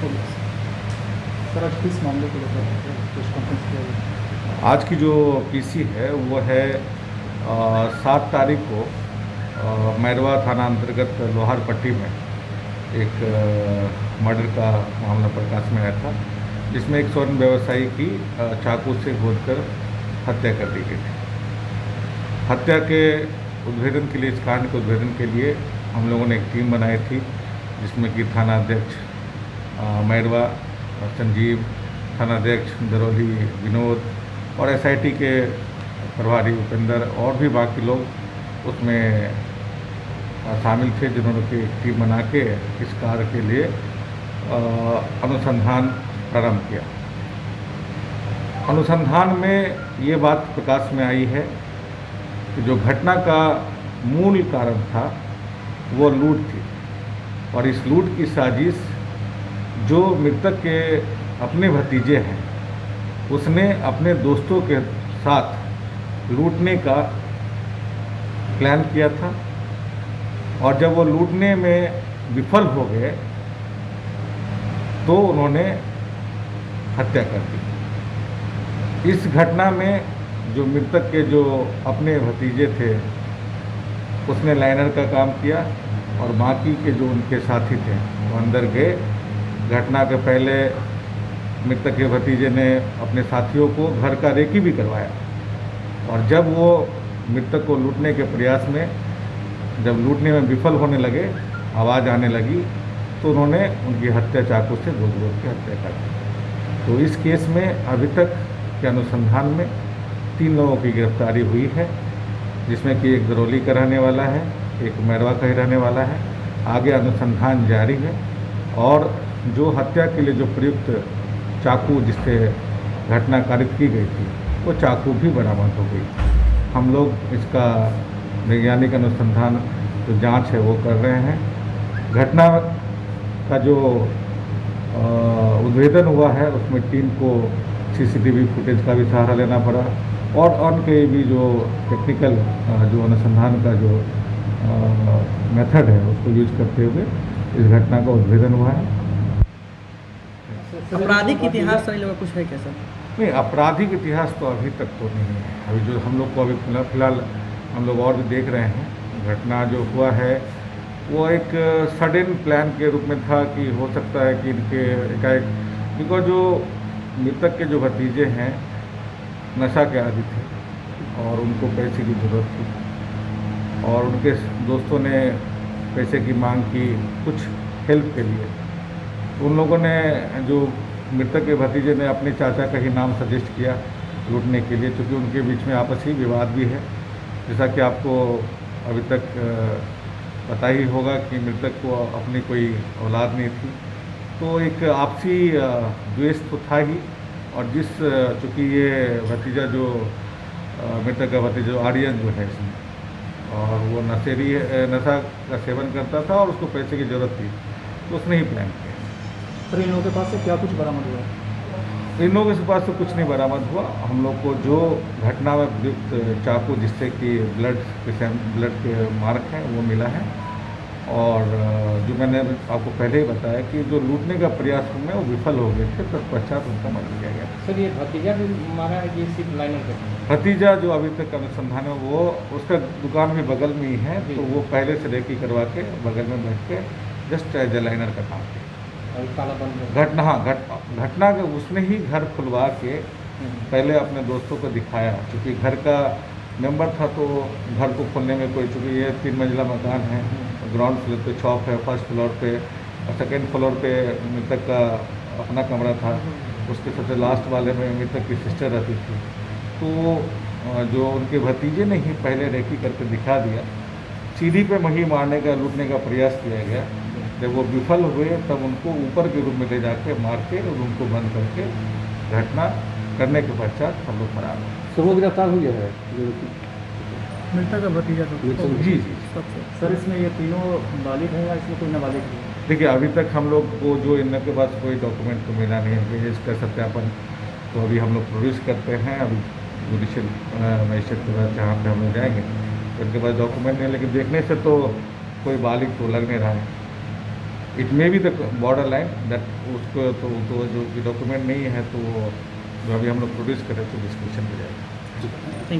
Sir आज किस मामले को लेकर प्रेस कॉन्फ्रेंस किया गया? आज की जो पीसी है वो है 7 तारीख को मैरवा थाना अंतर्गत लोहार पट्टी में एक मर्डर का मामला प्रकाश में आया था, जिसमें एक स्वर्ण व्यवसायी की चाकू से गोदकर हत्या कर दी गई थी। हत्या के उद्भेदन के लिए, इस कांड के उद्भेदन के लिए हम लोगों ने एक टीम बनाई थी, जिसमें कि थाना अध्यक्ष मैरवा संजीव, थानाध्यक्ष दरौली विनोद और एसआईटी के प्रभारी उपेंद्र और भी बाकी लोग उसमें शामिल थे, जिन्होंने की एक टीम बना के इस कार्य के लिए अनुसंधान प्रारंभ किया। अनुसंधान में ये बात प्रकाश में आई है कि जो घटना का मूल कारण था वो लूट थी, और इस लूट की साजिश जो मृतक के अपने भतीजे हैं उसने अपने दोस्तों के साथ लूटने का प्लान किया था, और जब वो लूटने में विफल हो गए तो उन्होंने हत्या कर दी। इस घटना में जो मृतक के जो अपने भतीजे थे उसने लाइनर का काम किया, और बाकी के जो उनके साथी थे वो अंदर गए। घटना के पहले मृतक के भतीजे ने अपने साथियों को घर का रेकी भी करवाया, और जब वो मृतक को लूटने के प्रयास में जब लूटने में विफल होने लगे, आवाज़ आने लगी, तो उन्होंने उनकी हत्या चाकू से गोद के हत्या कर दी। तो इस केस में अभी तक के अनुसंधान में 3 लोगों की गिरफ्तारी हुई है, जिसमें कि एक दरौली का रहने वाला है, एक मैरवा का ही रहने वाला है। आगे अनुसंधान जारी है, और जो हत्या के लिए जो प्रयुक्त चाकू जिससे घटना कारित की गई थी वो चाकू भी बरामद हो गई। हम लोग इसका वैज्ञानिक अनुसंधान जो जांच है वो कर रहे हैं। घटना का जो उद्भेदन हुआ है उसमें टीम को सीसीटीवी फुटेज का भी सहारा लेना पड़ा, और उनके भी जो टेक्निकल जो अनुसंधान का जो मेथड है उसको यूज करते हुए इस घटना का उद्भेदन हुआ है। आपराधिक इतिहास सही लोग कुछ है क्या सर? नहीं, आपराधिक इतिहास तो अभी तक तो नहीं है। अभी जो हम लोग को अभी फिलहाल हम लोग और भी देख रहे हैं। घटना जो हुआ है वो एक सडन प्लान के रूप में था कि हो सकता है कि इनके एकाएक, बिकॉज जो मृतक के जो भतीजे हैं नशा के आदी थे और उनको पैसे की ज़रूरत थी, और उनके दोस्तों ने पैसे की मांग की कुछ हेल्प के लिए। उन लोगों ने, जो मृतक के भतीजे ने अपने चाचा का ही नाम सजेस्ट किया लूटने के लिए, क्योंकि उनके बीच में आपसी विवाद भी है। जैसा कि आपको अभी तक पता ही होगा कि मृतक को अपनी कोई औलाद नहीं थी, तो एक आपसी द्वेष तो था ही। और चूँकि ये भतीजा जो मृतक का भतीजा आर्यन जो है इसमें, और वो नशा का सेवन करता था और उसको पैसे की ज़रूरत थी, तो उसने ही प्लान किया। सर इन लोगों के पास से क्या कुछ बरामद हुआ? इन लोगों के पास तो कुछ नहीं बरामद हुआ। हम लोग को जो घटना में प्रयुक्त चाकू जिससे कि ब्लड के मार्क हैं वो मिला है, और जो मैंने आपको पहले ही बताया कि जो लूटने का प्रयास में वो विफल हो गए थे, तत्पश्चात उनका मार दिया गया। सर ये भतीजा भी मारा है कि सिर्फ लाइनर का? भतीजा जो अभी तक अनुसंधान है वो उसका दुकान भी बगल में ही है, तो वो पहले से रेकी करवा के बगल में बैठ के जस्ट एज ए लाइनर का काम किया। घटना के उसने ही घर खुलवा के पहले अपने दोस्तों को दिखाया, क्योंकि घर का मेंबर था, तो घर को खोलने में कोई, चूँकि ये 3 मंजिला मकान है, ग्राउंड फ्लोर पे शॉप है, फर्स्ट फ्लोर पे और सेकेंड फ्लोर पे मृतक का अपना कमरा था, उसके सबसे लास्ट वाले में मृतक की सिस्टर रहती थी। तो जो उनके भतीजे ने ही पहले रेकी करके दिखा दिया, सीढ़ी पे वही मारने का, लूटने का प्रयास किया गया। जब वो विफल हुए तब उनको ऊपर के रूम में ले जाके मार के और उनको बंद करके घटना करने के पश्चात हम लोग फरार हुए। सब लोग गिरफ्तार हो गया है मृतक का भतीजा तो? जी। सर इसमें ये तीनों बालिग हैं या इसमें कोई नाबालिग है? देखिए, अभी तक हम लोग को जो इनके पास कोई डॉक्यूमेंट तो मिला नहीं है, इसका सत्यापन तो अभी हम लोग प्रोड्यूस करते हैं। अभी जुडिशियल मजिस्ट्रेट के पास जहाँ पे हम लोग जाएंगे तो इनके पास डॉक्यूमेंट नहीं, लेकिन देखने से तो कोई बालिग तो लग नहीं रहा है। It may be the border line that उसको तो जो डॉक्यूमेंट नहीं है तो वो जो अभी हम लोग प्रोड्यूस करें तो डिस्कशन हो जाएगा।